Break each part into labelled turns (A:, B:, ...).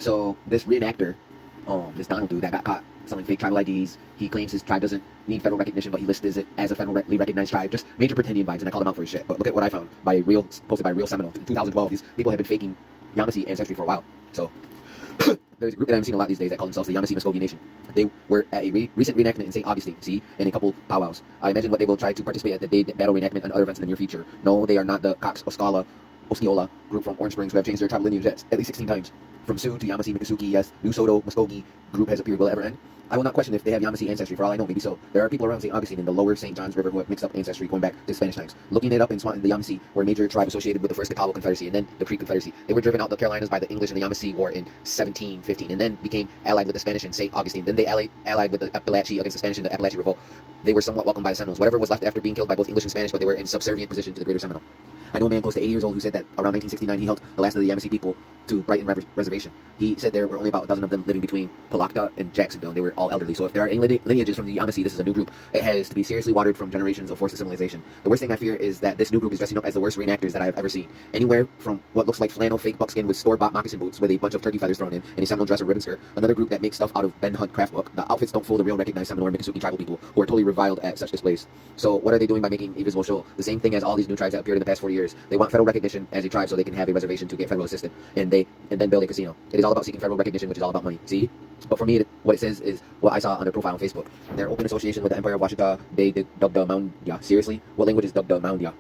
A: So this reenactor, this Donald dude that got caught selling fake tribal IDs, he claims his tribe doesn't need federal recognition, but he listed it as a federally recognized tribe. Just major pretendian vibes, and I called him out for his shit. But look at what I found posted by Real Seminole in 2012. These people have been faking Yamasee ancestry for a while. So there's a group that I'm seeing a lot these days that call themselves the Yamasee Muskogee Nation. They were at a recent reenactment in St. Augustine, and a couple powwows. I imagine what they will try to participate at the Day Battle reenactment and other events in the near future. No, they are not the Cox Osceola group from Orange Springs who have changed their tribal lineage at least 16 times. From Sioux to Yamasee, Miccosukee, yes, New Soto, Muskogee group has appeared. Will it ever end? I will not question if they have Yamasee ancestry. For all I know, maybe so. There are people around St. Augustine in the lower St. Johns River who have mixed up ancestry going back to Spanish times. Looking it up in Swanton, the Yamasee were a major tribe associated with the first Catawba Confederacy and then the Creek Confederacy. They were driven out the Carolinas by the English in the Yamasee War in 1715 and then became allied with the Spanish in St. Augustine. Then they allied with the Appalachee against the Spanish in the Appalachee Revolt. They were somewhat welcomed by the Seminoles. Whatever was left after being killed by both English and Spanish, but they were in subservient position to the Greater Seminole. I know a man close to 80 years old who said that around 1969 he helped the last of the Yamasee people to Brighton Reservation. He said there were only about a dozen of them living between Palakta and Jacksonville, and they were all elderly. So if there are any lineages from the Yamasee, this is a new group. It has to be seriously watered from generations of forced assimilation. The worst thing I fear is that this new group is dressing up as the worst reenactors that I have ever seen. Anywhere from what looks like flannel fake buckskin with store-bought moccasin boots with a bunch of turkey feathers thrown in and a Seminole dress or ribbon skirt. Another group that makes stuff out of Ben Hunt craft book. The outfits don't fool the real recognized Seminole or Miccosukee tribal people who are totally reviled at such displays. So what are they doing by making a visible show? The same thing as all these new tribes that appeared in the past 40 years. They want federal recognition as a tribe so they can have a reservation to get federal assistance and then build a casino. It is all about seeking federal recognition, which is all about money. See? But for me, what it says is what I saw on their profile on Facebook. Their open association with the Empire of Washita, they Dugda Moundia. Seriously? What language is Dugda Moundia?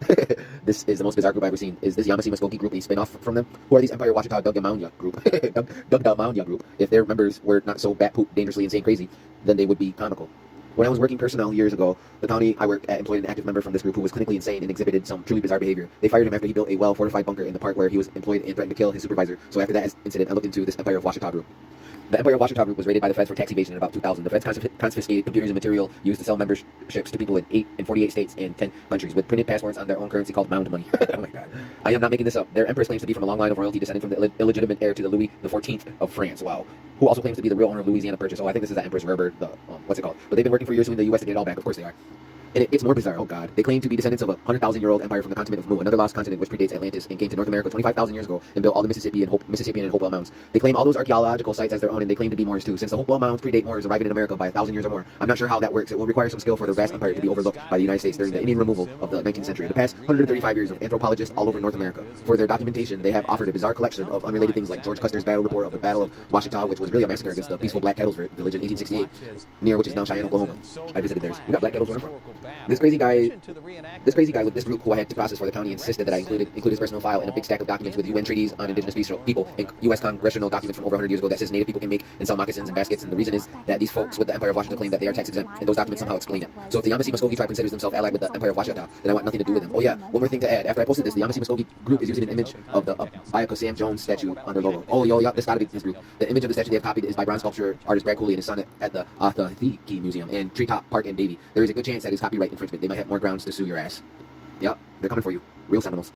A: This is the most bizarre group I've ever seen. Is this Yamasee Muskogee group a spin-off from them? Who are these Empire of Washita Dugda Moundia group? Dugda Moundia group. If their members were not so bat poop dangerously insane crazy, then they would be comical. When I was working personnel years ago, the county I worked at employed an active member from this group who was clinically insane and exhibited some truly bizarre behavior. They fired him after he built a well-fortified bunker in the park where he was employed and threatened to kill his supervisor. So after that incident, I looked into this Empire of Washita group. The Empire of Washita group was raided by the feds for tax evasion in about 2000. The feds confiscated computers and material used to sell memberships to people in 48 states and 10 countries with printed passports on their own currency called mound money. Oh my god. I am not making this up. Their empress claims to be from a long line of royalty descended from the illegitimate heir to the Louis XIV of France. Wow. Who also claims to be the real owner of Louisiana Purchase. Oh, I think this is that Empress Rubber, what's it called? But they've been working for years suing the U.S. to get it all back. Of course they are. And it gets more bizarre. Oh god. They claim to be descendants of a 100,000-year-old empire from the continent of Mu, another lost continent which predates Atlantis and came to North America 25,000 years ago and built all the Mississippian and Hopewell Mounds. They claim all those archaeological sites as their own, and they claim to be Moors too. Since the Hopewell Mounds predate Moors arriving in America by 1,000 years or more, I'm not sure how that works. It will require some skill for the vast empire to be overlooked by the United States during the Indian removal of the 19th century. The past 135 years of anthropologists all over North America. For their documentation, they have offered a bizarre collection of unrelated things like George Custer's battle report of the Battle of Washita, which was really a massacre against the peaceful Black Kettles village in 1868, near which is now Cheyenne, Oklahoma. I visited theirs. We got Black Kettles where I'm from. This crazy guy with this group who I had to process for the county insisted that I include his personal file in a big stack of documents with UN treaties on indigenous people and U.S. congressional documents from over 100 years ago that says Native people can make and sell moccasins and baskets, and the reason is that these folks with the Empire of Washita claim that they are tax exempt, and those documents somehow explain it. So if the Yamasee Muskogee tribe considers themselves allied with the Empire of Washita, then I want nothing to do with them. Oh yeah, one more thing to add. After I posted this, the Yamasee Muskogee group is using an image of the Bayaka Sam Jones statue on their logo. Oh yo, this gotta be this group. The image of the statue they have copied is by bronze sculpture artist Brad Cooley and his son at the Athiki Museum and Treetop Park in Davie. There is a good chance that it's copyright infringement. They might have more grounds to sue your ass. Yep, they're coming for you. Real Seminoles.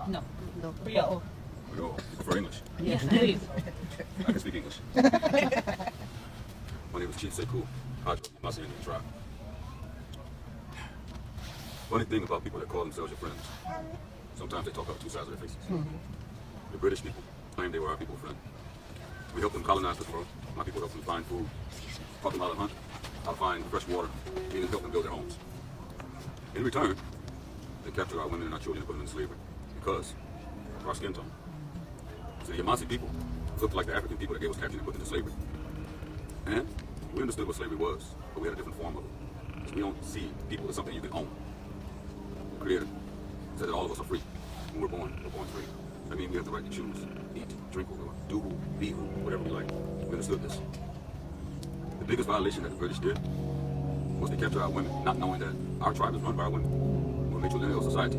B: No. Rio.
C: You prefer English?
B: Yes, please.
C: I can speak English. My name is Chief Sekou, Hajo, Yamasee Indian tribe. Funny thing about people that call themselves your friends, sometimes they talk out two sides of their faces. The British people claim they were our people friend. We helped them colonize this world. My people helped them find food, taught them how to hunt, how to find fresh water, and even helped them build their homes. In return, they captured our women and our children and put them in slavery because of our skin tone. So the Yamasee people looked like the African people that gave us captured and put into slavery. And we understood what slavery was, but we had a different form of it. Because we don't see people as something you can own. The Creator said that all of us are free. When we're born free. That means we have the right to choose, eat, drink, or do who, be who, whatever we like. We understood this. The biggest violation that the British did was they captured our women, not knowing that our tribe is run by our women. We're a matrilineal society.